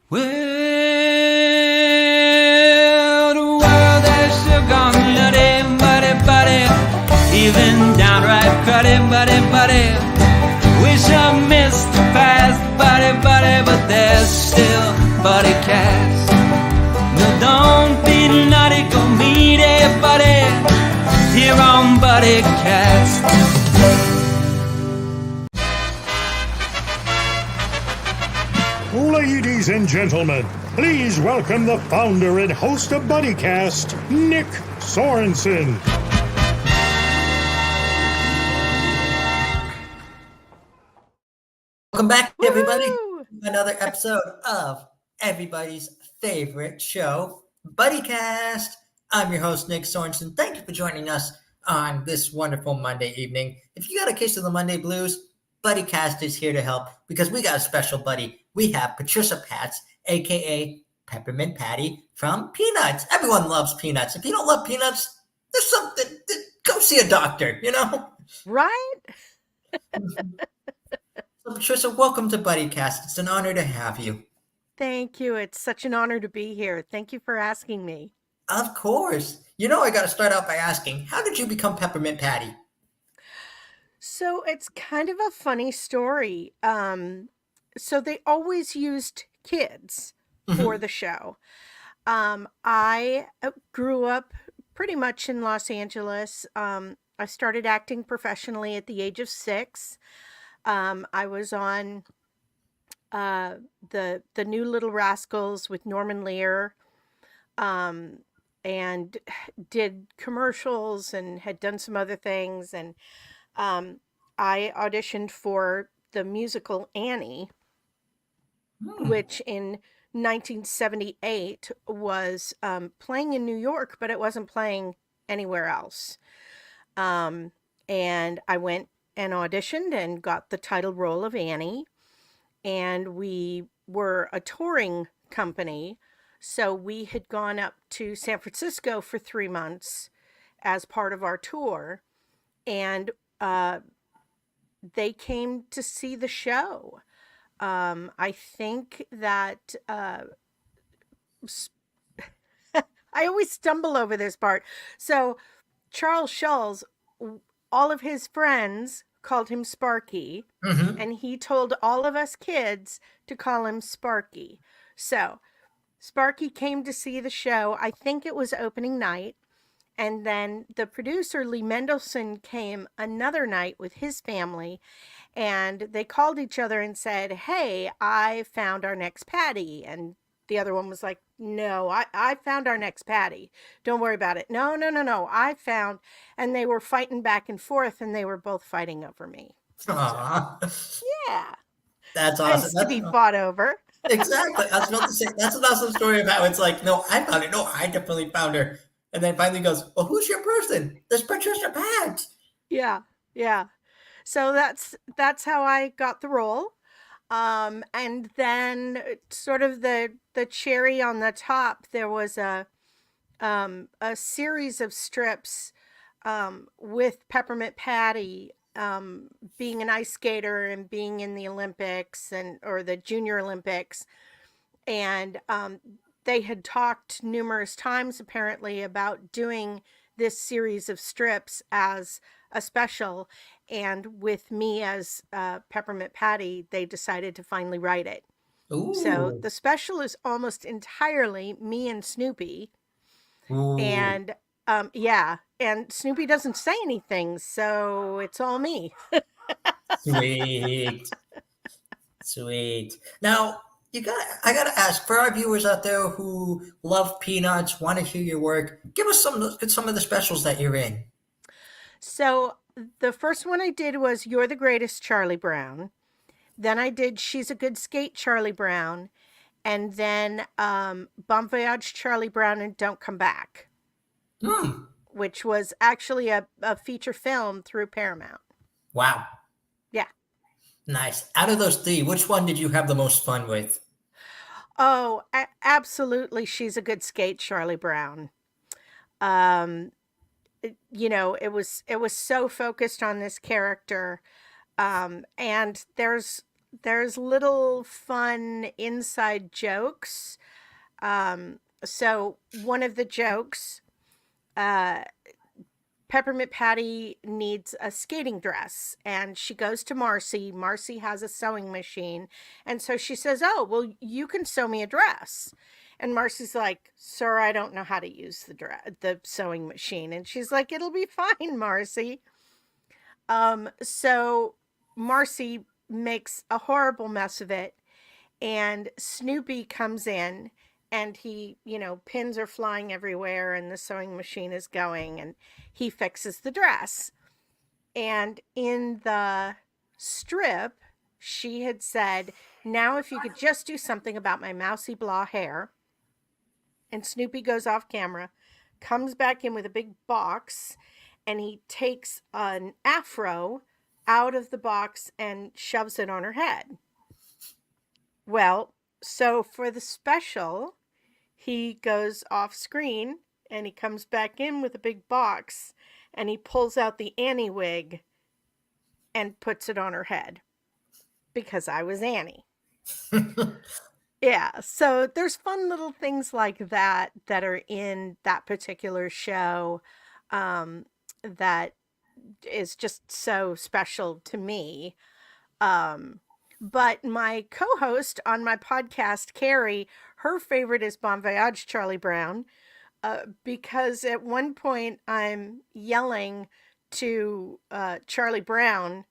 Well, the world has still gone nutty, buddy, even downright cruddy, buddy. We shall miss the past, buddy, but there's still Buddycast. No, don't be naughty, go meet a buddy here on Buddycast. Ladies and gentlemen, please welcome the founder and host of Buddycast, Nick Sorensen. Welcome back, everybody. Woo! Another episode of everybody's favorite show, Buddycast. I'm your host, Nick Sorensen. Thank you for joining us on this wonderful Monday evening. If you got a case of the Monday blues, Buddycast is here to help because we got a special buddy. We have Patricia Patts, a.k.a. Peppermint Patty from Peanuts. Everyone loves Peanuts. If you don't love Peanuts, there's something. Go see a doctor, you know? Right? So, Patricia, welcome to Buddycast. It's an honor to have you. Thank you. It's such an honor to be here. Thank you for asking me. Of course. You know, I got to start out by asking, how did you become Peppermint Patty? So it's kind of a funny story. So they always used kids for the show. I grew up pretty much in Los Angeles. I started acting professionally at the age of 6. I was on the New Little Rascals with Norman Lear, and did commercials and had done some other things. And I auditioned for the musical Annie, which in 1978 was playing in New York, but it wasn't playing anywhere else. And I went and auditioned and got the title role of Annie. And we were a touring company. So we had gone up to San Francisco for 3 months as part of our tour. And they came to see the show. I think that I always stumble over this part. So Charles Schulz, all of his friends called him Sparky, and he told all of us kids to call him Sparky. So Sparky came to see the show. I think it was opening night. And then the producer, Lee Mendelson, came another night with his family, and they called each other and said, "Hey, I found our next Patty." And the other one was like, "No, I found our next Patty. Don't worry about it. No, I found." And they were fighting back and forth, and they were both fighting over me. Aww. Yeah. That's Nice awesome. to be fought over. Exactly. I was about to say, that's an awesome story of how it's like, no, I found it. No, I definitely found her. And then finally goes, well, who's your person? There's Patricia Patts. Yeah. So that's how I got the role. And then sort of the cherry on the top, there was a series of strips with Peppermint Patty being an ice skater and being in the Olympics or the Junior Olympics. And they had talked numerous times apparently about doing this series of strips as a special. And with me as Peppermint Patty, they decided to finally write it. Ooh. So the special is almost entirely me and Snoopy. Ooh. And and Snoopy doesn't say anything, so it's all me. Sweet. Now, I gotta ask, for our viewers out there who love Peanuts, want to hear your work, give us some of the specials that you're in. So the first one I did was You're the Greatest, Charlie Brown. Then I did She's a Good Skate, Charlie Brown. And then Bon Voyage, Charlie Brown, and Don't Come Back. Which was actually a feature film through Paramount. Wow. Yeah. Nice. Out of those 3, which one did you have the most fun with? Oh, absolutely. She's a Good Skate, Charlie Brown. It was so focused on this character. And there's there's little fun inside jokes. So one of the jokes, uh, Peppermint Patty needs a skating dress and she goes to Marcy. Marcy has a sewing machine. And so she says, "Oh, well, you can sew me a dress." And Marcy's like, "Sir, I don't know how to use the sewing machine." And she's like, "It'll be fine, Marcy." So Marcy makes a horrible mess of it, and Snoopy comes in, and he, pins are flying everywhere and the sewing machine is going, and he fixes the dress. And in the strip, she had said, "Now if you could just do something about my mousy blah hair." And Snoopy goes off camera, comes back in with a big box, and he takes an afro out of the box and shoves it on her head. Well, so for the special, he goes off screen and he comes back in with a big box and he pulls out the Annie wig and puts it on her head because I was Annie. Yeah, so there's fun little things like that that are in that particular show, that is just so special to me. But my co-host on my podcast, Carrie, her favorite is Bon Voyage, Charlie Brown, because at one point I'm yelling to Charlie Brown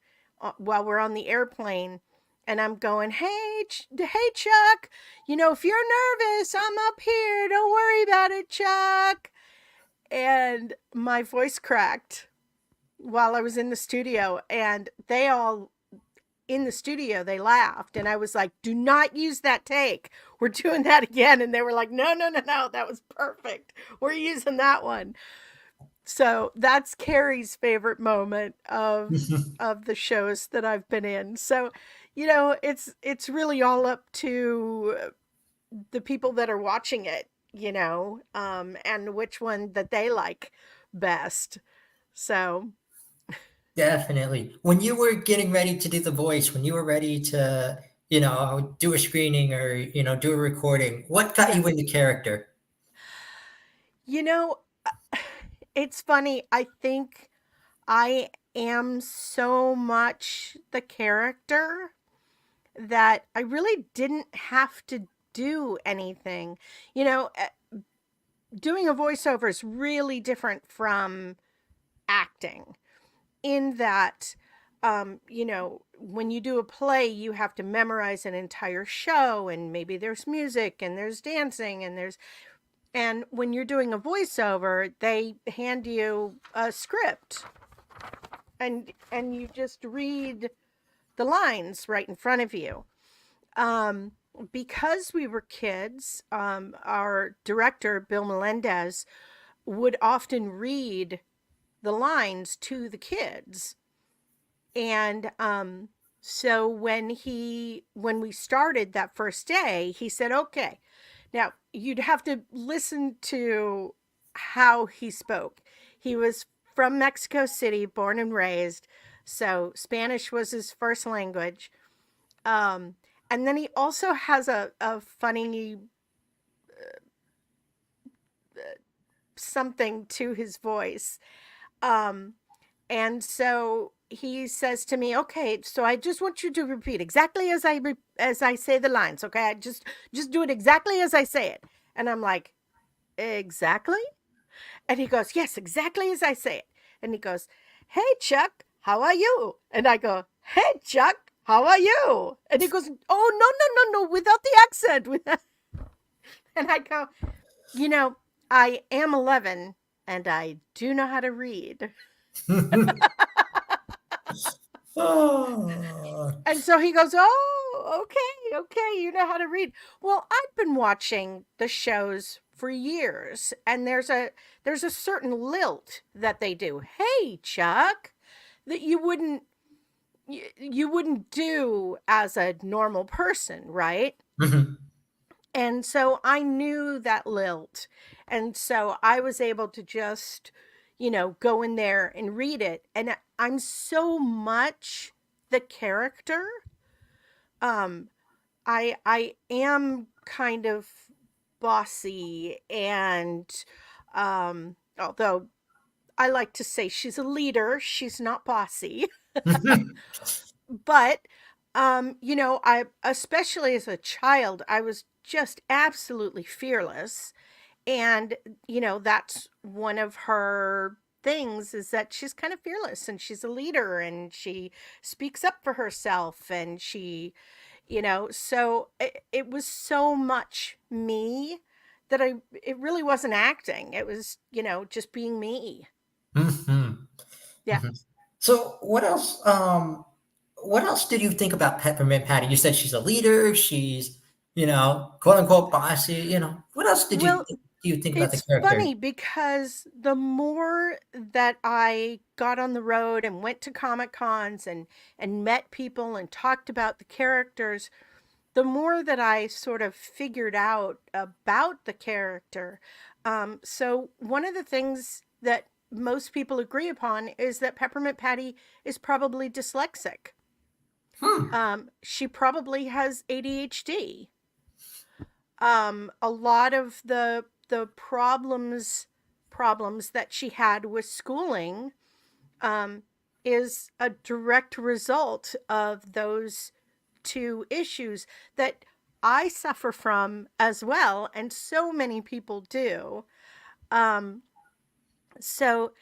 while we're on the airplane, and I'm going, hey Chuck, if you're nervous, I'm up here. Don't worry about it, Chuck. And my voice cracked while I was in the studio, and they all in the studio, they laughed, and I was like, "Do not use that take. We're doing that again." And they were like, no, that was perfect. We're using that one. So that's Carrie's favorite moment of the shows that I've been in. So, it's really all up to the people that are watching it, and which one that they like best. So Definitely. When you were getting ready to do the voice, when you were ready to, do a screening or, do a recording, what got you into character? You know, it's funny. I think I am so much the character that I really didn't have to do anything. Doing a voiceover is really different from acting in that, when you do a play, you have to memorize an entire show, and maybe there's music and there's dancing and when you're doing a voiceover, they hand you a script and you just read the lines right in front of you. Because we were kids, our director, Bill Melendez, would often read the lines to the kids. And so when we started that first day, he said, "Okay, now you'd have to listen to how he spoke." He was from Mexico City, born and raised, so Spanish was his first language. And then he also has a funny something to his voice. And so he says to me, "Okay, so I just want you to repeat exactly as I say the lines, okay? I just do it exactly as I say it." And I'm like, "Exactly?" And he goes, "Yes, exactly as I say it." And he goes, "Hey, Chuck, how are you?" And I go, "Hey, Chuck, how are you?" And he goes, "Oh, no, without the accent." And I go, I am 11 and I do know how to read." Oh. And so he goes, "Oh, okay, you know how to read." Well, I've been watching the shows for years, and there's a certain lilt that they do. "Hey, Chuck," that you wouldn't do as a normal person, right? And so I knew that lilt. And so I was able to just, go in there and read it. And I'm so much the character um, I am kind of bossy, and although I like to say she's a leader, she's not bossy. But I, especially as a child, I was just absolutely fearless. And that's one of her things, is that she's kind of fearless, and she's a leader, and she speaks up for herself, and so it was so much me that it really wasn't acting. It was, just being me. Mhm. Yeah. Mhm. So what else did you think about Peppermint Patty? You said she's a leader, she's, quote unquote bossy, what else Well, do you think about the it's character? funny because the more that I got on the road and went to Comic Cons and met people and talked about the characters, the more that I sort of figured out about the character. So one of the things that most people agree upon is that Peppermint Patty is probably dyslexic. Hmm. She probably has ADHD. A lot of the problems that she had with schooling um, is a direct result of those two issues that I suffer from as well, and so many people do. Um, so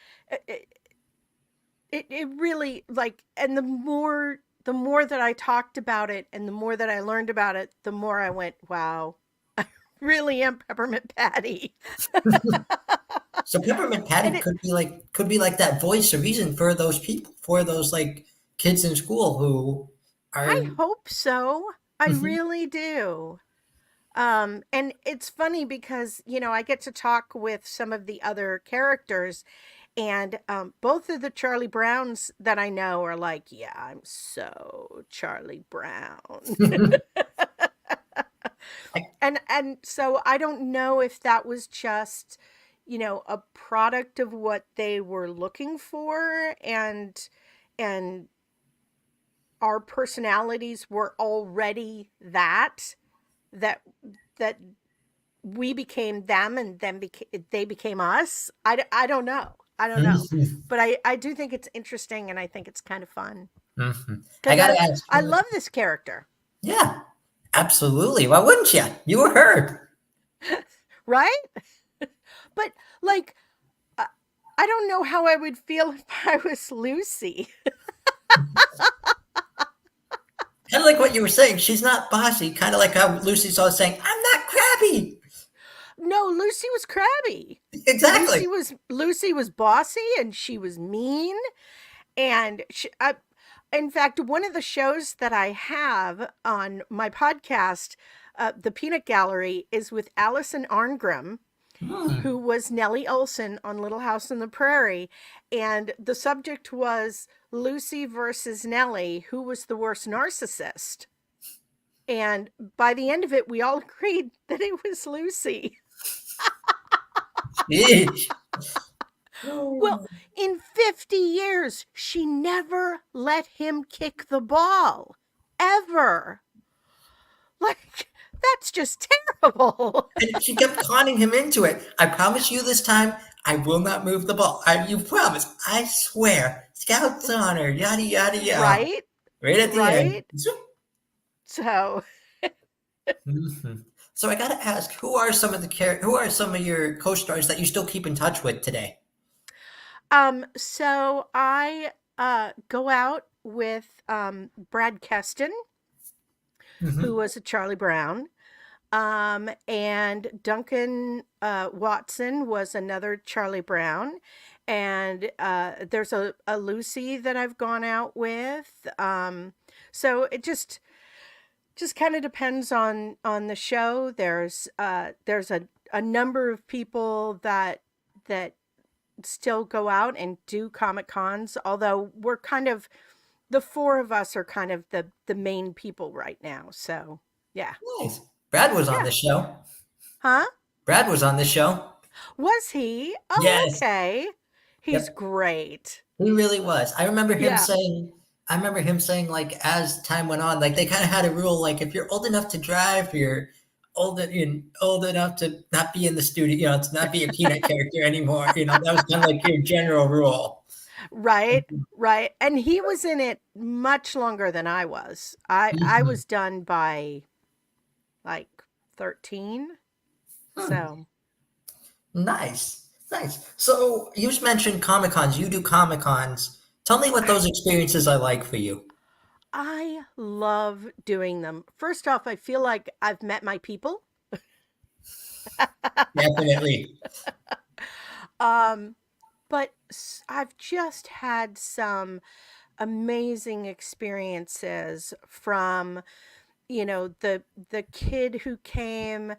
it really, like, and the more that I talked about it and the more that I learned about it, the more I went, wow, really am Peppermint Patty. So Peppermint Patty And it could be like that voice or reason for those people, for those like kids in school who are. I hope so. I Mhm. really do. And it's funny because, I get to talk with some of the other characters, and both of the Charlie Browns that I know are like, yeah, I'm so Charlie Brown. And so I don't know if that was just, a product of what they were looking for, and our personalities were already that that we became them, and then they became us. I don't know. I don't know. Mhm. But I do think it's interesting, and I think it's kind of fun Mhm. I because gotta ask I love this character, yeah, absolutely. Why wouldn't you? You were her. right? But like, uh, I don't know how I would feel if I was Lucy. Kind of like what you were saying. She's not bossy. Kind of like how Lucy's always saying, "I'm not crabby." No, Lucy was crabby. Exactly. Lucy was bossy, and she was mean, and in fact, one of the shows that I have on my podcast, the Peanut Gallery, is with Allison Arngrim, Hmm. who was Nellie Olson on Little House on the Prairie, and the subject was Lucy versus Nellie, who was the worst narcissist. And by the end of it, we all agreed that it was Lucy. Eesh. Well, in 50 years, she never let him kick the ball. Ever. Like, that's just terrible. And she kept conning him into it. I promise you this time, I will not move the ball. You promise. I swear. Scout's honor. Yada yada yada. Right? Right at the end. Right? So, Mhm. So I gotta ask, who are some of your co-stars that you still keep in touch with today? so I go out with Brad Keston, who Hmm. was a Charlie Brown. And Duncan Watson was another Charlie Brown. And there's a Lucy that I've gone out with. So it just kind of depends on the show. There's a number of people that still go out and do Comic Cons, although we're kind of, the four of us are kind of the main people right now. So yeah. Nice. Brad was on Yeah. the show. Huh? Brad was on the show. Was he? Oh, Yes. okay. He's Yep. great. He really was. I remember him Yeah. saying I remember him saying, like, as time went on, like, they kind of had a rule, like, if you're old enough to drive, you're old enough to not be in the studio, to not be a Peanut character anymore. That was kind of like your general rule. Right, right. And he was in it much longer than I was. I Mhm. was done by like 13. Hmm. So Nice, nice. So you just mentioned Comic Cons. You do Comic Cons. Tell me what those experiences are like for you. I love doing them. First off, I feel like I've met my people. Definitely. Um, but I've just had some amazing experiences from, the kid who came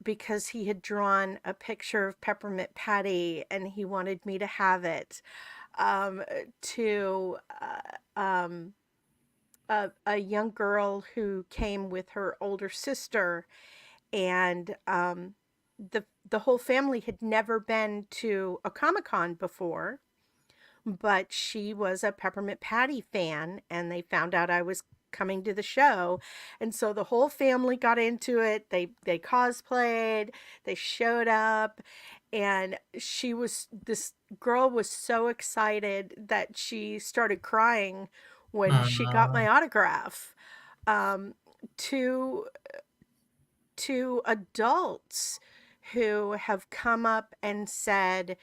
because he had drawn a picture of Peppermint Patty and he wanted me to have it, to a young girl who came with her older sister, and the whole family had never been to a Comic-Con before, but she was a Peppermint Patty fan and they found out I was coming to the show. And so the whole family got into it. They cosplayed, they showed up, and this girl was so excited that she started crying when she got Uh, my autograph. Um, to adults who have come up and said,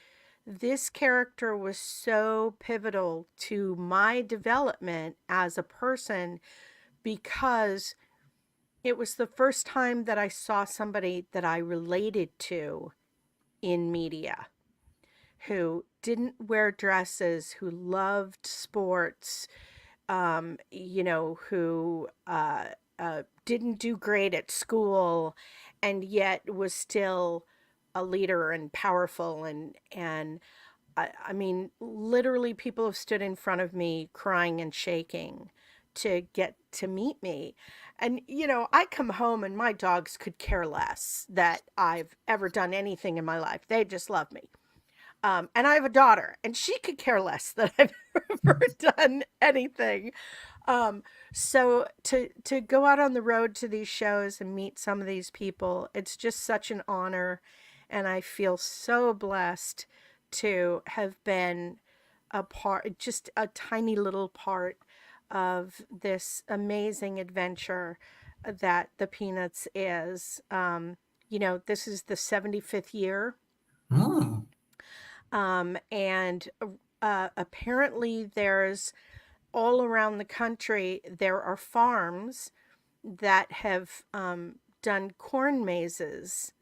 this character was so pivotal to my development as a person because it was the first time that I saw somebody that I related to in media, who didn't wear dresses, who loved sports, who didn't do great at school, and yet was still a leader and powerful. And I mean, literally, people have stood in front of me crying and shaking to get to meet me. And, I come home and my dogs could care less that I've ever done anything in my life. They just love me. And I have a daughter, and she could care less that I've ever done anything. Um, so to go out on the road to these shows and meet some of these people, it's just such an honor, and I feel so blessed to have been a part, just a tiny little part of this amazing adventure that the Peanuts is. This is the 75th year, hmm. and apparently there's all around the country, there are farms that have done corn mazes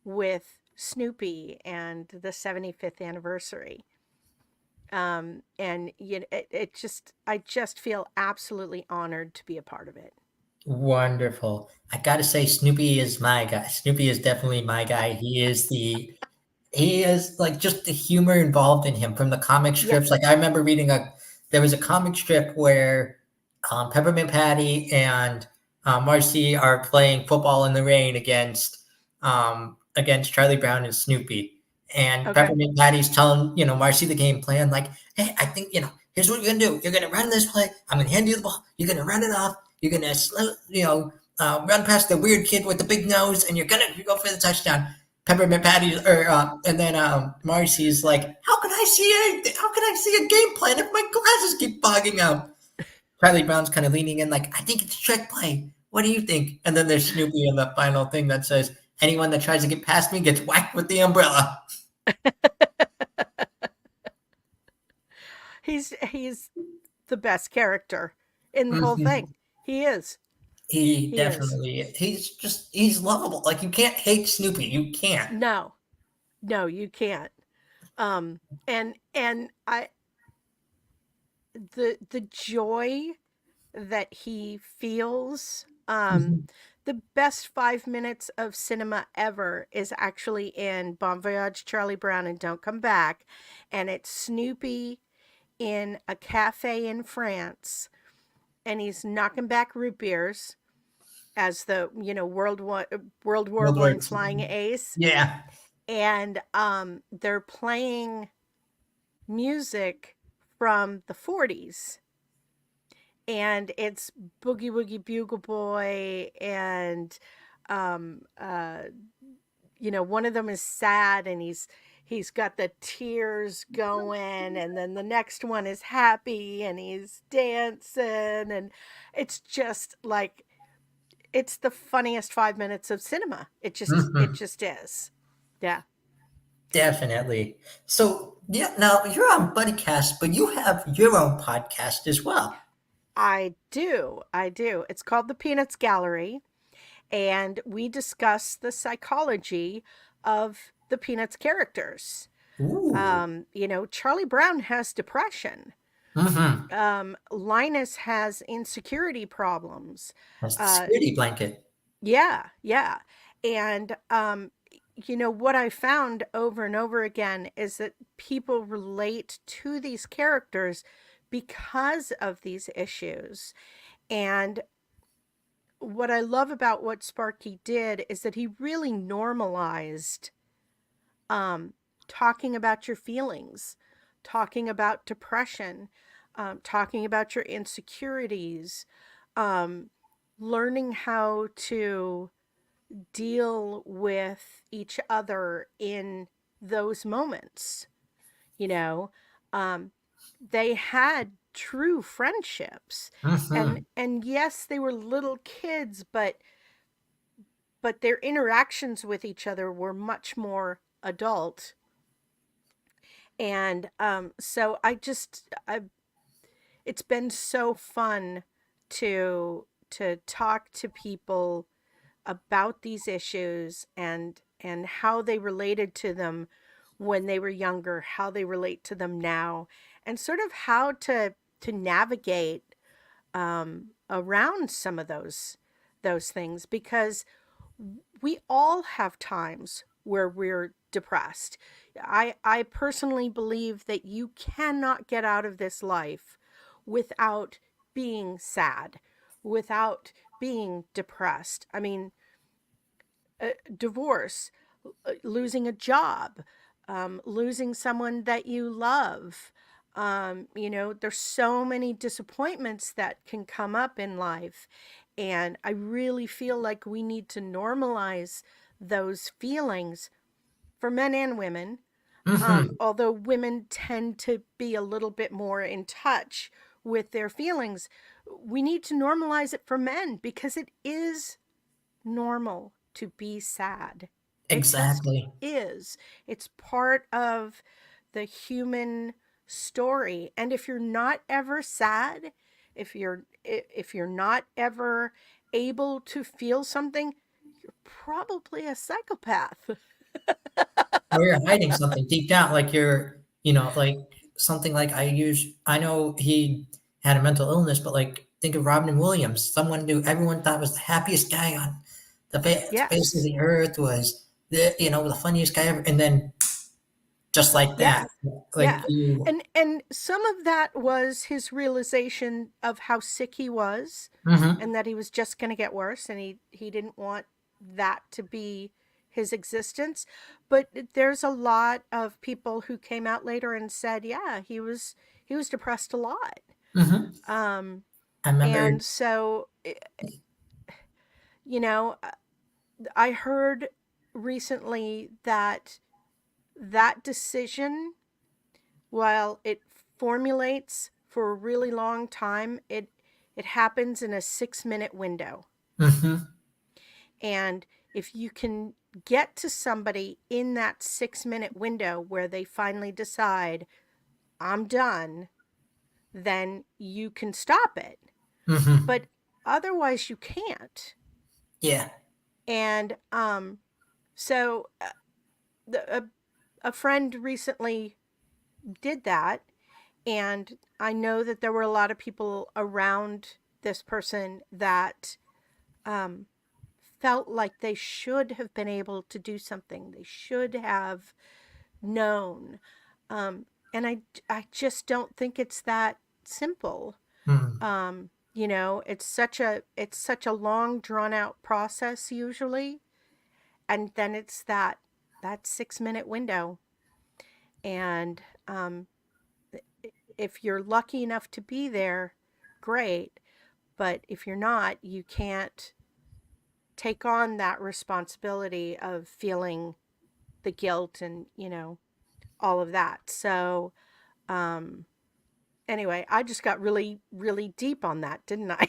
with Snoopy and the 75th anniversary. And I just feel absolutely honored to be a part of it. Wonderful. I gotta say, Snoopy is my guy. Snoopy is definitely my guy. He is like just the humor involved in him from the comic Yep. strips. Like I remember reading there was a comic strip where Peppermint Patty and Marcy are playing football in the rain against Charlie Brown and Snoopy. And Okay. Peppermint Patty's telling Marcy the game plan, like, hey, I think here's what you're gonna do. You're gonna run this play. I'm gonna hand you the ball. You're gonna run it off. You're gonna run past the weird kid with the big nose, and you're gonna go for the touchdown. Peppermint Patty, and then Marcy's like, how can I see anything? How can I see a game plan if my glasses keep fogging up? Charlie Brown's kind of leaning in, like, I think it's a trick play. What do you think? And then there's Snoopy in the final thing that says, anyone that tries to get past me gets whacked with the umbrella. He's the best character in the whole Mhm. thing. He is. He He is. definitely he's lovable. Like, you can't hate Snoopy. You can't. No. No, you can't. Um and I the joy that he feels, Mhm. the best 5 minutes of cinema ever is actually in Bon Voyage Charlie Brown and Don't Come Back, and it's Snoopy in a cafe in France, and he's knocking back root beers as the World War World War One II. flying ace, Yeah. and they're playing music from the 40s, and it's Boogie Woogie Bugle Boy, and um, uh, one of them is sad, and he's got the tears going, and then the next one is happy and he's dancing, and it's just like it's the funniest 5 minutes of cinema. It just is. Yeah. Definitely. So, yeah, now you're on Buddycast, but you have your own podcast as well. I do. I do. It's called The Peanuts Gallery, and we discuss the psychology of the Peanuts characters. Ooh. Charlie Brown has depression. Mm-hmm. Linus has insecurity problems. That's the Uh, security blanket. yeah, yeah. And, what I found over and over again is that people relate to these characters because of these issues. And what I love about what Sparky did is that he really normalized talking about your feelings, talking about depression, talking about your insecurities, learning how to deal with each other in those moments. You know, they had true friendships, Mm-hmm. and yes, they were little kids, but their interactions with each other were much more adult. And so I it's been so fun to talk to people about these issues, and how they related to them when they were younger, how they relate to them now, and sort of how to navigate around some of those things, because we all have times where we're depressed. I personally believe that you cannot get out of this life without being sad, without being depressed. I mean, divorce, losing a job, losing someone that you love. There's so many disappointments that can come up in life. And I really feel like we need to normalize those feelings for men and women. Mm-hmm. Although women tend to be a little bit more in touch with their feelings, we need to normalize it for men, because it is normal to be sad. It just Exactly. is. It's part of the human story. And if you're not ever sad, if you're not ever able to feel something, you're probably a psychopath. Or you're hiding something deep down, like like something like I know he had a mental illness, but like think of Robin Williams, someone who everyone thought was the happiest guy on the face of Yes. the earth, was the funniest guy ever, and then just like Yeah. that, like Yeah. you. And some of that was his realization of how sick he was, Hmm. and that he was just going to get worse, and he didn't want that to be his existence. But there's a lot of people who came out later and said, yeah, he was depressed a lot. Hmm. Um I remember. and so you know, I heard recently that that decision, while it formulates for a really long time, it happens in a 6-minute window. Hmm. And if you can get to somebody in that 6-minute window where they finally decide, I'm done, then you can stop it. Hmm. But otherwise, you can't. Yeah. And so a friend recently did that. And I know that there were a lot of people around this person that um, felt like they should have been able to do something. They should have known. And I just don't think it's that simple. Mm. It's such a long drawn out process usually, and then it's that 6-minute window. And if you're lucky enough to be there, great. But if you're not, you can't take on that responsibility of feeling the guilt and, all of that. So, anyway, I just got really, really deep on that, didn't I?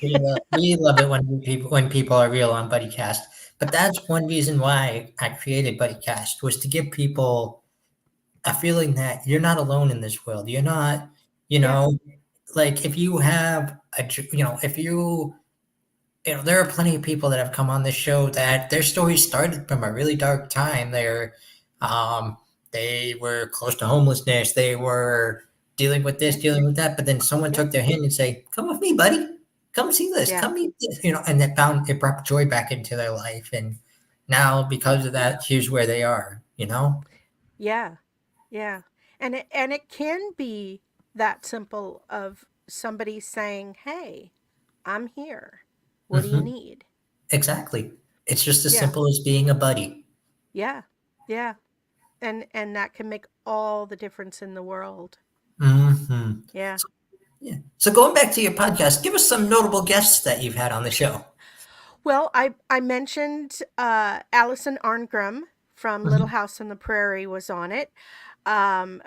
We love it when people are real on Buddycast. But that's one reason why I created Buddycast, was to give people a feeling that you're not alone in this world. You're not, you Yeah. know, like if you have if there are plenty of people that have come on this show that their stories started from a really dark time. Um, they were close to homelessness. They were dealing with this, Right. dealing with that. But then someone Yep. took their hand and say, "Come with me, buddy. Come see this. Yeah. Come meet this." And it brought joy back into their life. And now, because of that, here's where they are. Yeah. Yeah. And it can be that simple of somebody saying, "Hey, I'm here. What do you Hmm. need?" Exactly. It's just as Yeah. simple as being a buddy. Yeah. Yeah. And that can make all the difference in the world. Hmm. Yeah. Yeah. So going back to your podcast, give us some notable guests that you've had on the show. Well, I mentioned Allison Arngrim from Little Mhm. House on the Prairie was on it.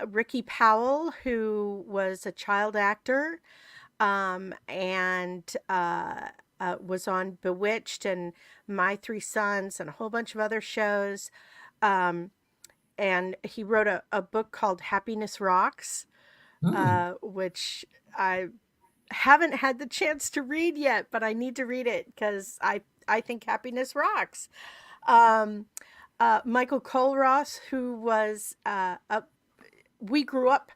Ricky Powell, who was a child actor, and was on Bewitched and My Three Sons and a whole bunch of other shows. Um, and he wrote a book called Happiness Rocks, Mm. which I haven't had the chance to read yet, but I need to read it because I think happiness rocks. Um, Michael Colross, who was we grew up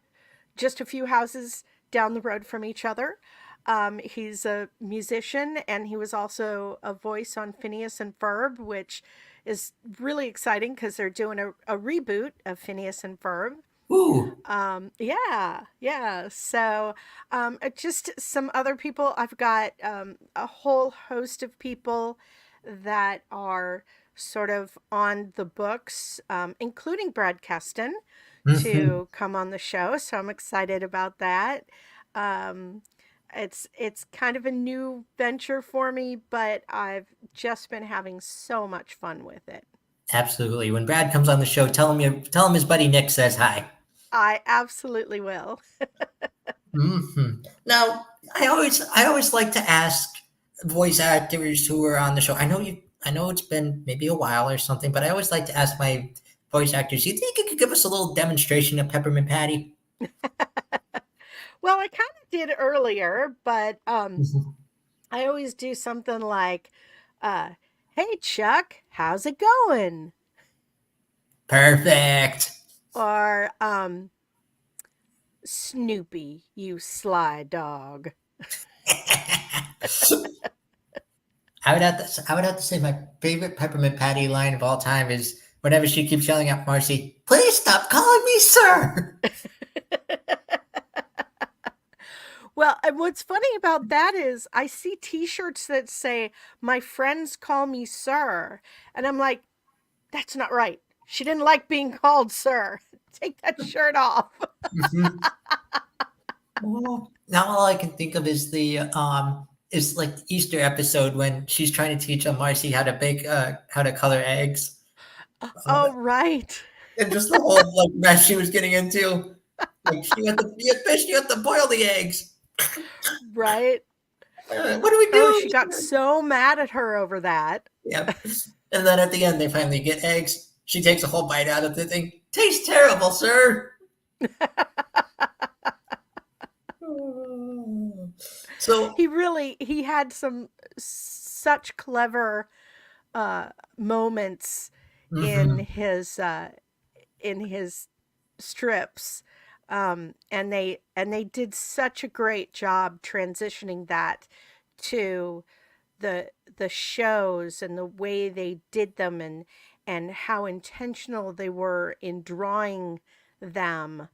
just a few houses down the road from each other. He's a musician, and he was also a voice on Phineas and Ferb, which is really exciting because they're doing a reboot of Phineas and Ferb. Ooh. Yeah, yeah. So, just some other people. I've got a whole host of people that are sort of on the books, including Brad Keston, Hmm. to come on the show. So I'm excited about that. Um, it's kind of a new venture for me, but I've just been having so much fun with it. Absolutely. When Brad comes on the show, tell him his buddy Nick says hi. I absolutely will. Now, I always like to ask voice actors who are on the show. I know it's been maybe a while or something, but I always like to ask my voice actors. You think you could give us a little demonstration of Peppermint Patty? Well, I kind of did earlier, but Mhm. I always do something like, uh, "Hey Chuck, how's it going?" Perfect. Or "Snoopy, you sly dog." I would have to say my favorite Peppermint Patty line of all time is whenever she keeps yelling at Marcy, "Please stop calling me sir." Well, and what's funny about that is I see T-shirts that say, "My friends call me sir," and I'm like, "That's not right. She didn't like being called sir. Take that shirt off." Mhm. Well, now all I can think of is like the Easter episode when she's trying to teach Marcy how to color eggs, um, Oh, right. and just the whole like mess she was getting into. Like you have to boil the eggs. Right. What do we Oh, do? she got so mad at her over that. Yeah, and then at the end they finally get eggs. She takes a whole bite out of the thing. Tastes terrible, sir. So, He had some such clever moments in mhm, his strips, and they did such a great job transitioning that to the shows and the way they did them, and how intentional they were in drawing them.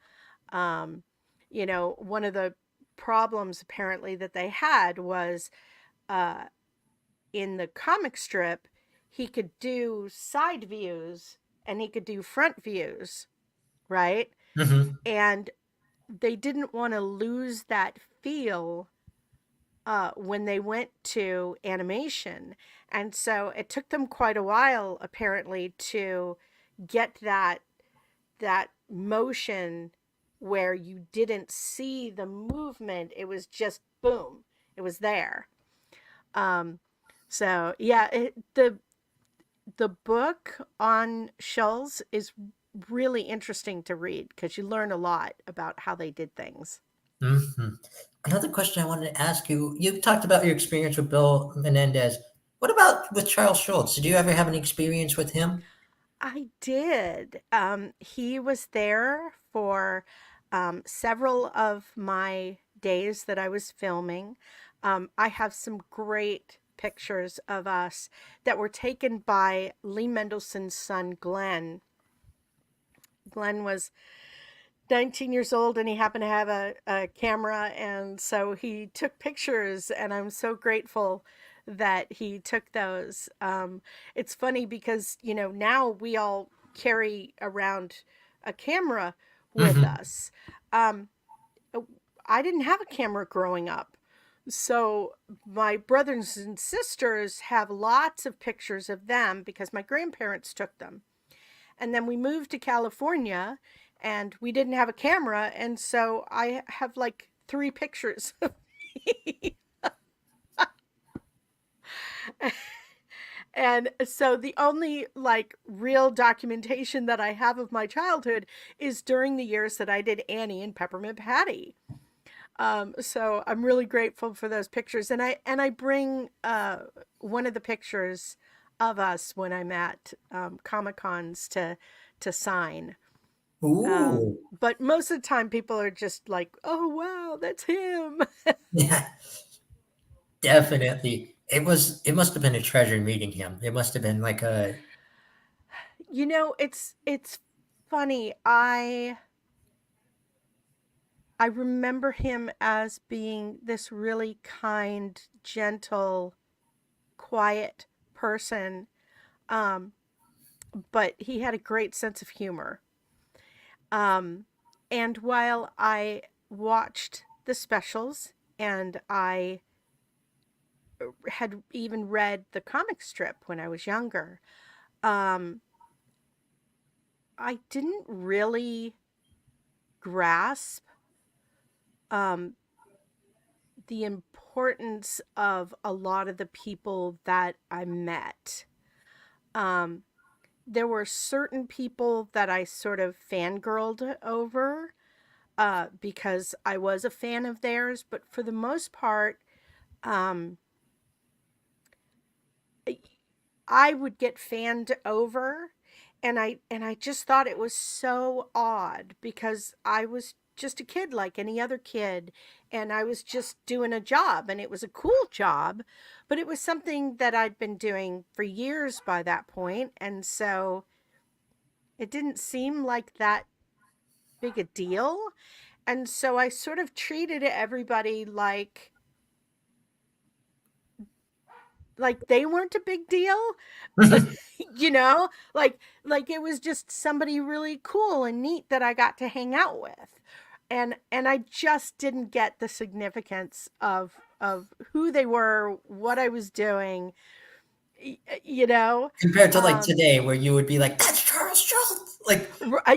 um One of the problems apparently that they had was, uh in the comic strip, he could do side views and he could do front views, right? mhm, And they didn't want to lose that feel when they went to animation. And so it took them quite a while, apparently, to get that motion where you didn't see the movement. It was just boom, it was there. Um, so yeah, the book on shells is really interesting to read because you learn a lot about how they did things. Hmm. Another question I wanted to ask you: you talked about your experience with Bill Menendez. What about with Charles Schultz? Did you ever have any experience with him? I did. He was there for several of my days that I was filming. I have some great pictures of us that were taken by Lee Mendelssohn's son, Glenn. Glenn was 19 years old and he happened to have a camera. And so he took pictures, and I'm so grateful that he took those. It's funny because, now we all carry around a camera with Hmm. us. Um, I didn't have a camera growing up. So my brothers and sisters have lots of pictures of them because my grandparents took them. And then we moved to California and we didn't have a camera. And so I have like 3 pictures of me. And so the only like real documentation that I have of my childhood is during the years that I did Annie and Peppermint Patty. So I'm really grateful for those pictures, and I bring one of the pictures of us when I'm at Comic Cons to sign. Ooh, But most of the time, people are just like, "Oh wow, that's him." yeah, definitely. It was. It must have been a treasure meeting him. It must have been like a. It's funny. I remember him as being this really kind, gentle, quiet person, um, but he had a great sense of humor. Um, and while I watched the specials and I had even read the comic strip when I was younger, um, I didn't really grasp um, the importance of a lot of the people that I met. Um, there were certain people that I sort of fangirled over because I was a fan of theirs, but for the most part, um, I would get fanned over, and I just thought it was so odd because I was just a kid like any other kid, and I was just doing a job, and it was a cool job, but it was something that I'd been doing for years by that point, and so it didn't seem like that big a deal. And so I sort of treated everybody like they weren't a big deal. you know, like it was just somebody really cool and neat that I got to hang out with. And I just didn't get the significance of who they were, what I was doing, you know. Compared to like Um today, where you would be like, "That's Charles Schultz." Like,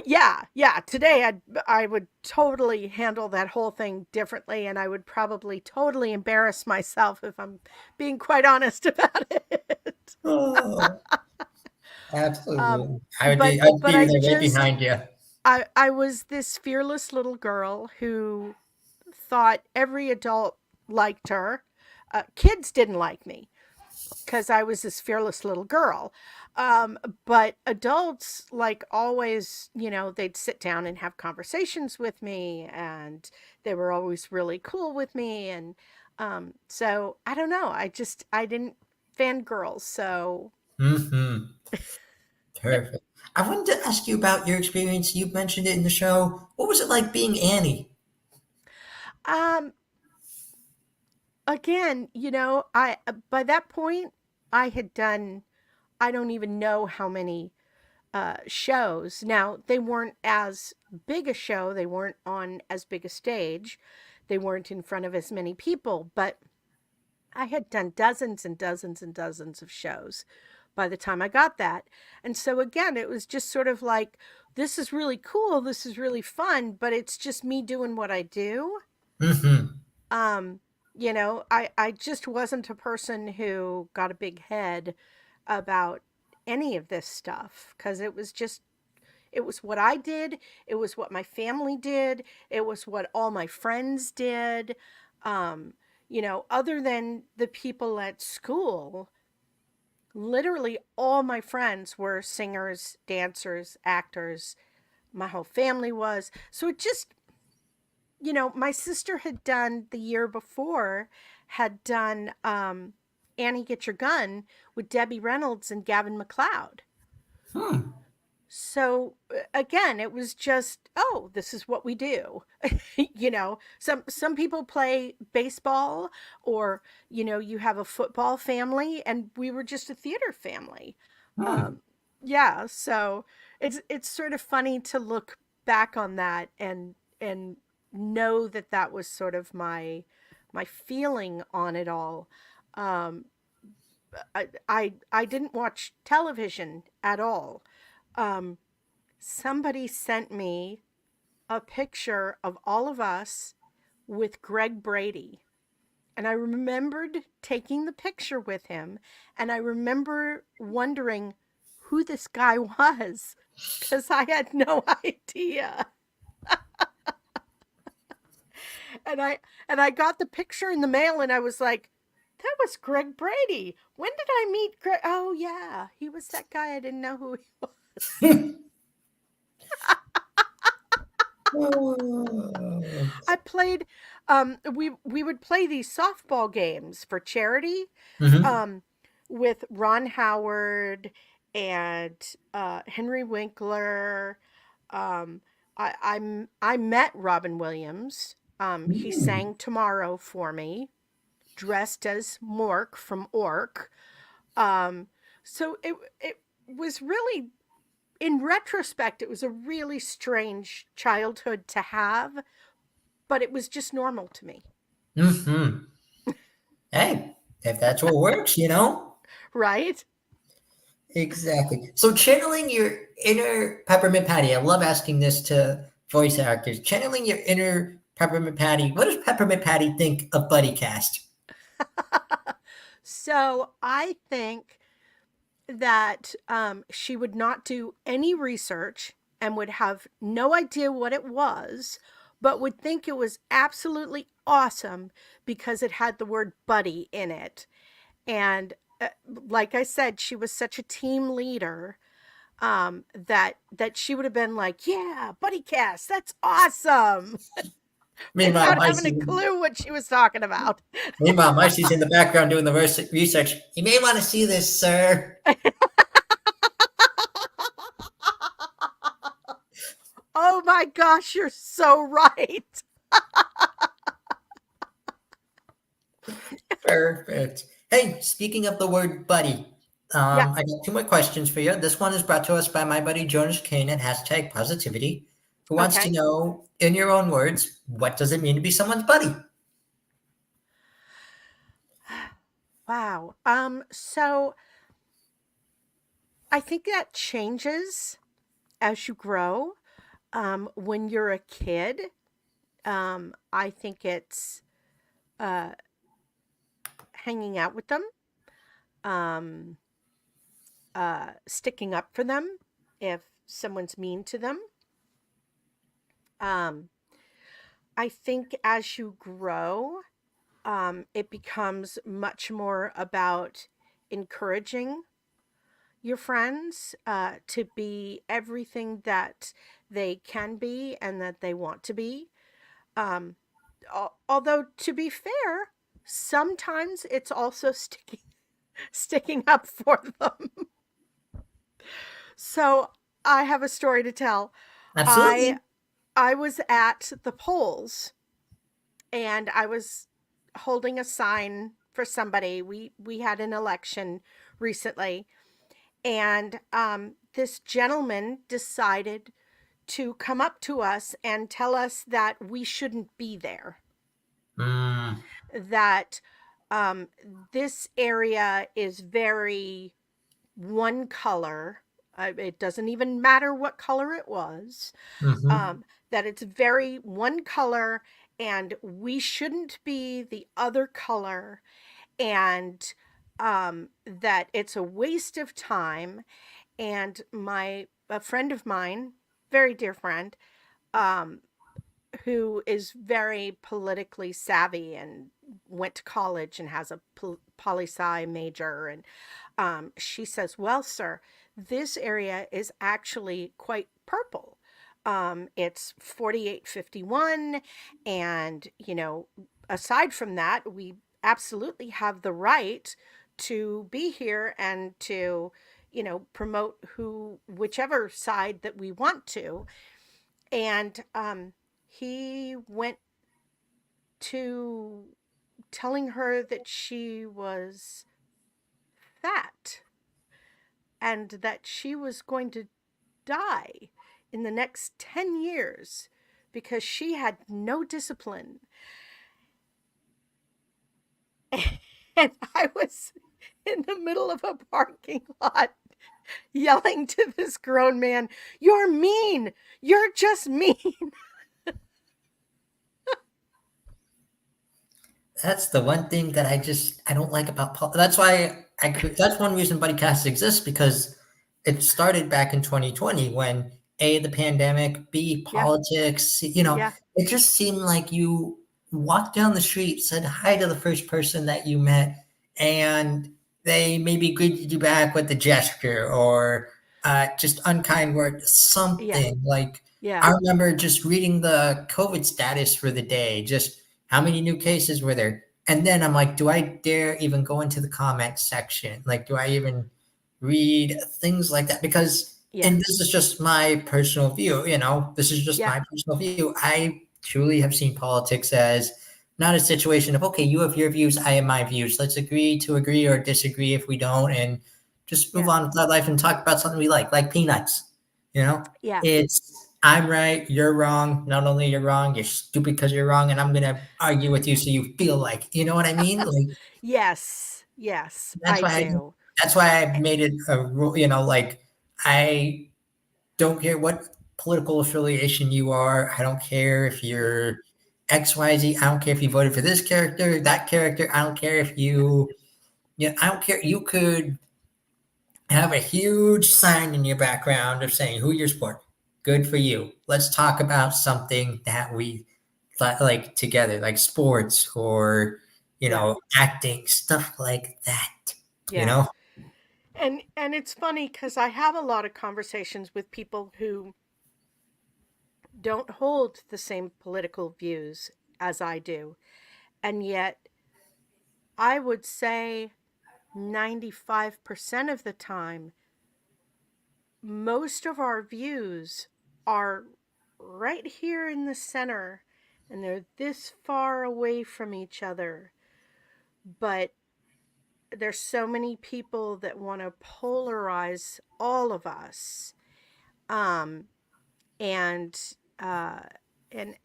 yeah, today I would totally handle that whole thing differently, and I would probably totally embarrass myself if I'm being quite honest about it. oh, um absolutely. but I'd but be I there right just behind you. I was this fearless little girl who thought every adult liked her. Kids didn't like me because I was this fearless little girl. But adults, like always, they'd sit down and have conversations with me, and they were always really cool with me. And so I don't know. I didn't fangirl. So, Hmm. Perfect. I wanted to ask you about your experience. You mentioned it in the show. What was it like being Annie? um, again, by that point, I had done, I don't even know how many shows. Now, they weren't as big a show, they weren't on as big a stage, they weren't in front of as many people, but I had done dozens and dozens and dozens of shows by the time I got that. And so again, it was just sort of like, this is really cool, this is really fun, but it's just me doing what I do. Mm-hmm. Um, I just wasn't a person who got a big head about any of this stuff because it was what I did, it was what my family did, it was what all my friends did. Um, Other than the people at school, literally all my friends were singers, dancers, actors. My whole family was. So it just, my sister had done the year before, had done Annie Get Your Gun with Debbie Reynolds and Gavin MacLeod. Hmm. So again, it was just, oh, this is what we do. Some people play baseball, or you have a football family, and we were just a theater family. Hmm. Yeah, so it's sort of funny to look back on that and know that that was sort of my feeling on it all. Um, I didn't watch television at all. Um, Somebody sent me a picture of all of us with Greg Brady. And I remembered taking the picture with him. And I remember wondering who this guy was because I had no idea. And I got the picture in the mail and I was like, that was Greg Brady. When did I meet Greg? Oh yeah, he was that guy. I didn't know who he was. Oh. I played we would play these softball games for charity Mm-hmm. um with Ron Howard and Henry Winkler. Um I met Robin Williams. He Mm. sang Tomorrow for me, dressed as Mork from Ork. Um so it was really, in retrospect, it was a really strange childhood to have, but it was just normal to me. Mm-hmm. Hey, if that's what works, you know? Right? Exactly. So channeling your inner Peppermint Patty, I love asking this to voice actors. Channeling your inner Peppermint Patty, what does Peppermint Patty think of Buddycast? So I think that she would not do any research and would have no idea what it was, but would think it was absolutely awesome because it had the word buddy in it. And like I said, she was such a team leader, that she would have been like, yeah, buddy cast, that's awesome, Meanwhile, without having a Micey's, clue what she was talking about. in the background doing the research. You may want to see this, sir. Oh my gosh, you're so right. Perfect. Hey, speaking of the word buddy, I Yes. got two more questions for you. This one is brought to us by my buddy Jonas Kane at hashtag positivity, who wants to Okay. know, in your own words, what does it mean to be someone's buddy? Wow. So I think that changes as you grow. When you're a kid, I think it's uh, hanging out with them, um, sticking up for them if someone's mean to them. Um, I think as you grow, it becomes much more about encouraging your friends to be everything that they can be and that they want to be. Um, Although, to be fair, sometimes it's also sticking up for them. So I have a story to tell. I Absolutely. I was at the polls and I was holding a sign for somebody. We had an election recently, and this gentleman decided to come up to us and tell us that we shouldn't be there. Mm, That um, this area is very one color. It doesn't even matter what color it was. Mm-hmm. That it's very one color, and we shouldn't be the other color, and that it's a waste of time. And a friend of mine, very dear friend, um, who is very politically savvy and went to college and has a poli-sci major, and she says, well, sir, this area is actually quite purple. It's 4851, and aside from that, we absolutely have the right to be here and to promote whichever side that we want to. And he went to telling her that she was fat and that she was going to die in the next 10 years because she had no discipline. And I was in the middle of a parking lot yelling to this grown man, "You're mean! You're just mean!" That's the one thing that I don't like about that's why that's one reason Buddycast exists, because it started back in 2020 when A, the pandemic, B, Yeah, politics, yeah, it just seemed like you walked down the street, said hi to the first person that you met, and they maybe greeted you back with a gesture or just unkind word, yeah, something like. yeah, I remember just reading the COVID status for the day, just how many new cases were there? And then I'm like, do I dare even go into the comment section? Like, do I even read things like that? Because, yeah, and this is just my personal view, this is just yeah, my personal view. I truly have seen politics as not a situation of, okay, you have your views, I have my views. Let's agree to agree or disagree if we don't, and just move yeah, on with that life and talk about something we like peanuts. You know, yeah. it's I'm right, you're wrong. Not only you're wrong, you're stupid because you're wrong, and I'm gonna argue with you so you feel like, you know what I mean? Like Yes, yes, that's I why I do. that's why I made it a rule. Like I don't care what political affiliation you are. I don't care if Yeah, you're XYZ. I don't care if you voted for this character, that character. I don't care if I don't care. You could have a huge sign in your background of saying who your sport. Good for you. Let's talk about something that we like together, like sports or yeah, acting, stuff like that. You yeah. know, And it's funny because I have a lot of conversations with people who don't hold the same political views as I do. And yet, I would say 95% of the time, most of our views are right here in the center, and they're this far away from each other. But there's so many people that want to polarize all of us. Um, and uh and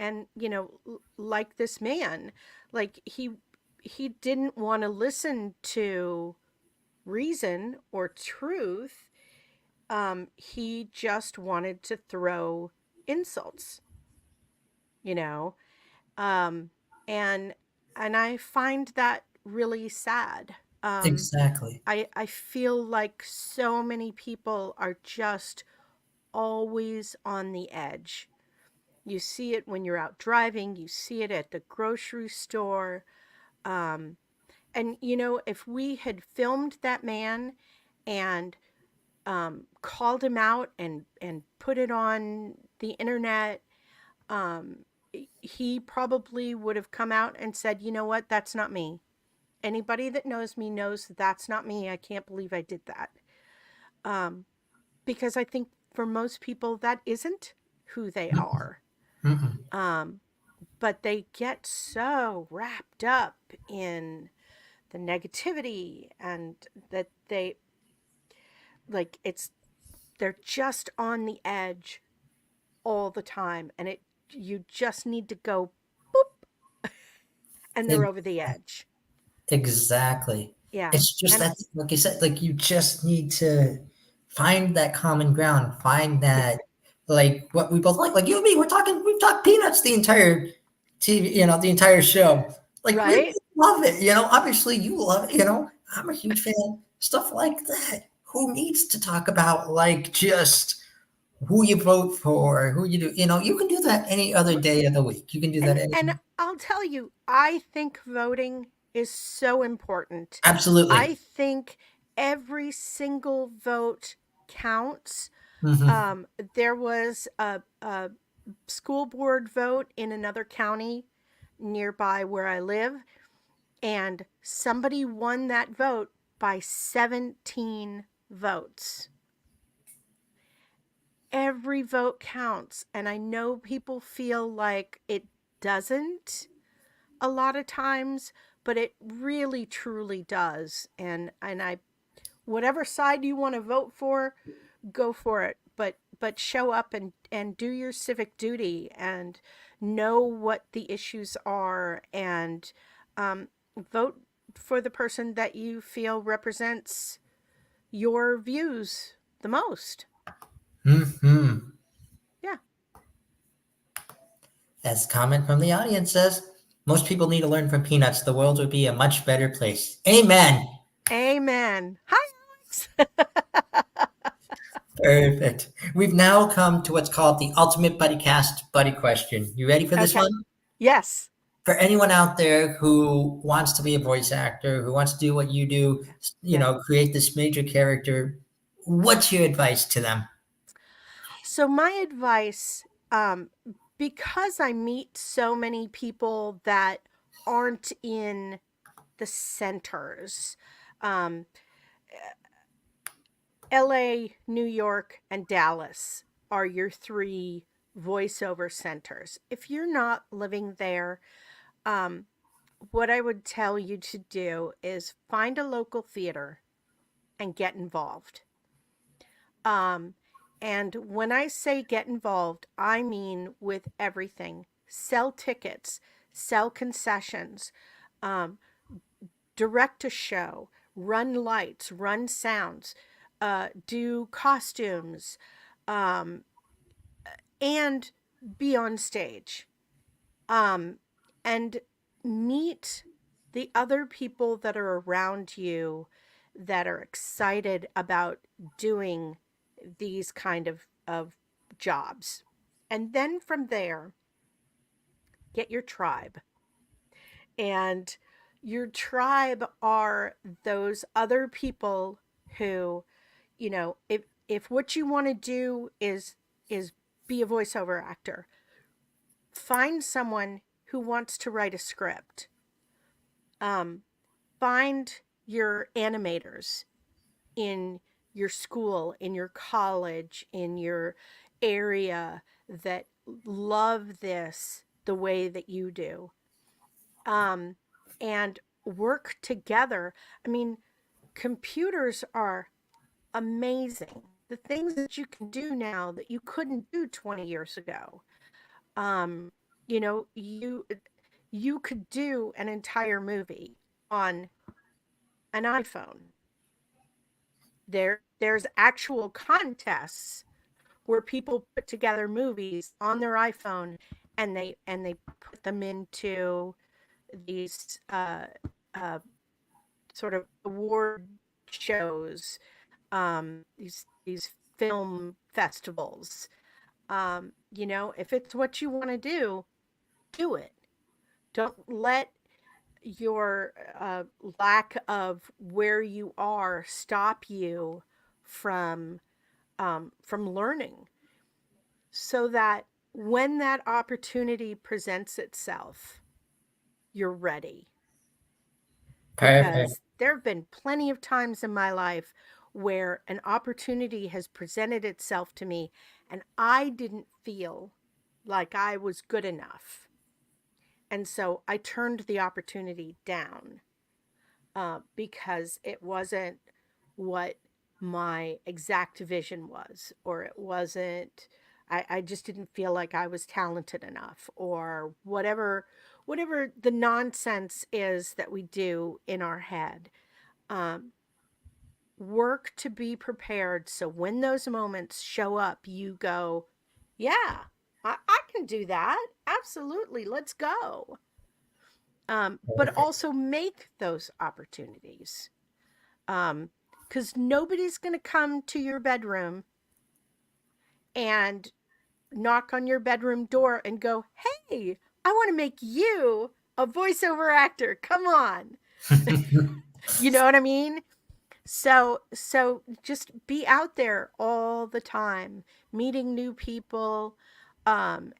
like this man, like he didn't want to listen to reason or truth. He just wanted to throw insults, you know um and and I find that really sad. exactly. I feel like so many people are just always on the edge. You see it when you're out driving, you see it at the grocery store. Um, and, if we had filmed that man and called him out and put it on the internet, um, he probably would have come out and said, you know what, that's not me. Anybody that knows me knows that's not me. I can't believe I did that. Um, because I think for most people, that isn't who they are. Mm-mm. Um, but they get so wrapped up in the negativity and that they like they're just on the edge all the time, and it you just need to go boop and they're Ex- over the edge. Exactly. Yeah. It's just And that, like you said, like you just need to find that common ground, find that like what we both like. Like you and me, we've talked peanuts the entire TV, the entire show. Like we right. love it, Obviously, you love it, I'm a huge fan. Stuff like that. Who needs to talk about like just who you vote for, who you do? You can do that any other day of the week. You can do that And any. I'll tell you, I think voting is so important. I Absolutely. think every single vote counts. Hmm. There was a school board vote in another county nearby where I live, and somebody won that vote by 17 votes. Every vote counts, and I know people feel like it doesn't a lot of times, but it really truly does. And I whatever side you want to vote for, go for it. But show up and do your civic duty and know what the issues are, and vote for the person that you feel represents your views the most. Hmm. Yeah. As comment from the audience says, most people need to learn from peanuts. The world would be a much better place. Amen. Amen. Hi, Alex. Perfect. We've now come to what's called the ultimate Buddycast buddy question. You ready for this Okay. one? Yes. For anyone out there who wants to be a voice actor, who wants to do what you do, Yeah. create this major character, what's your advice to them? So my advice, because I meet so many people that aren't in the centers, um, LA, New York, and Dallas are your three voiceover centers. If you're not living there, um, what I would tell you to do is find a local theater and get involved. Um, and when I say get involved, I mean with everything. Sell tickets, sell concessions, um, direct a show, run lights, run sounds, do costumes, um, and be on stage. Um, and meet the other people that are around you that are excited about doing these kind of jobs. And then from there, get your tribe. And your tribe are those other people who, if what you want to do is be a voiceover actor, find someone who wants to write a script. Um, find your animators in your school, in your college, in your area that love this the way that you do. Um, and work together. I mean, computers are amazing. The things that you can do now that you couldn't do 20 years ago. Um, you know, you could do an entire movie on an iPhone. There's actual contests where people put together movies on their iPhone, and they put them into these uh, sort of award shows, these film festivals. If it's what you want to do it. Don't let your lack of where you are stop you from from learning, so that when that opportunity presents itself, you're ready. Perfect. Because there have been plenty of times in my life where an opportunity has presented itself to me and I didn't feel like I was good enough. And so I turned the opportunity down, because it wasn't what my exact vision was, or it wasn't, I just didn't feel like I was talented enough, or whatever the nonsense is that we do in our head. Work to be prepared so when those moments show up, you go, yeah, I can do that. Absolutely. Let's go. But also make those opportunities. Because nobody's going to come to your bedroom and knock on your bedroom door and go, hey, I want to make you a voiceover actor. Come on. You know what I mean? So just be out there all the time, meeting new people, and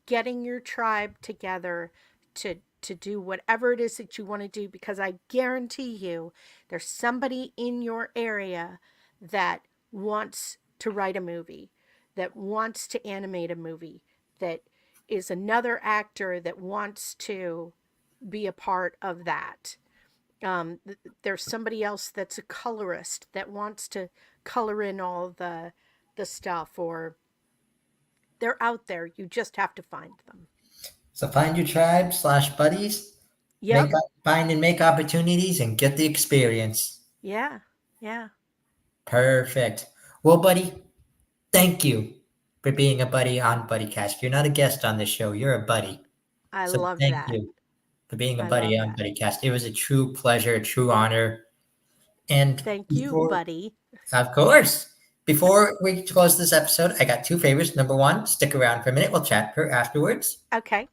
getting your tribe together to do whatever it is that you want to do, because I guarantee you there's somebody in your area that wants to write a movie, that wants to animate a movie, that is another actor that wants to be a part of that. There's somebody else that's a colorist that wants to color in all the stuff, or they're out there. You just have to find them. So find your tribe / buddies. Yep. Find and make opportunities and get the experience. Yeah. Perfect. Well, buddy, thank you for being a buddy on Buddycast. You're not a guest on this show. You're a buddy. I love that. Thank you for being a I buddy love on that. Buddycast. It was a true pleasure, a true honor. And Thank you, buddy. Of course. Before we close this episode, I got 2 favors. Number 1, stick around for a minute. We'll chat afterwards. Okay.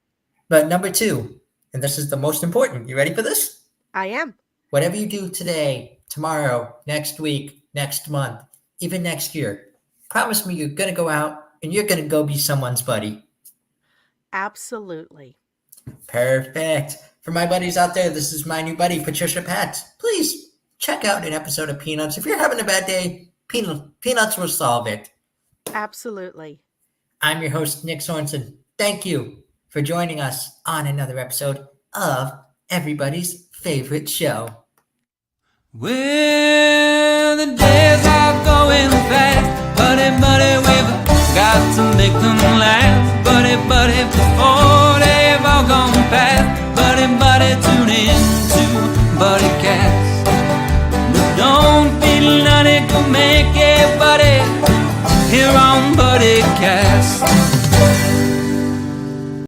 But number 2, and this is the most important. You ready for this? I am. Whatever you do today, tomorrow, next week, next month, even next year, promise me you're going to go out and you're going to go be someone's buddy. Absolutely. Perfect. For my buddies out there, this is my new buddy, Patricia Patts. Please check out an episode of Peanuts. If you're having a bad day, Peanuts will solve it. Absolutely. I'm your host, Nick Sorensen. Thank you for joining us on another episode of everybody's favorite show. Well, the days are going fast, buddy, we've got to make them last, buddy, before they've all gone past, buddy, tune in to Buddycast. But don't be nutty, go make it, buddy, here on Buddycast.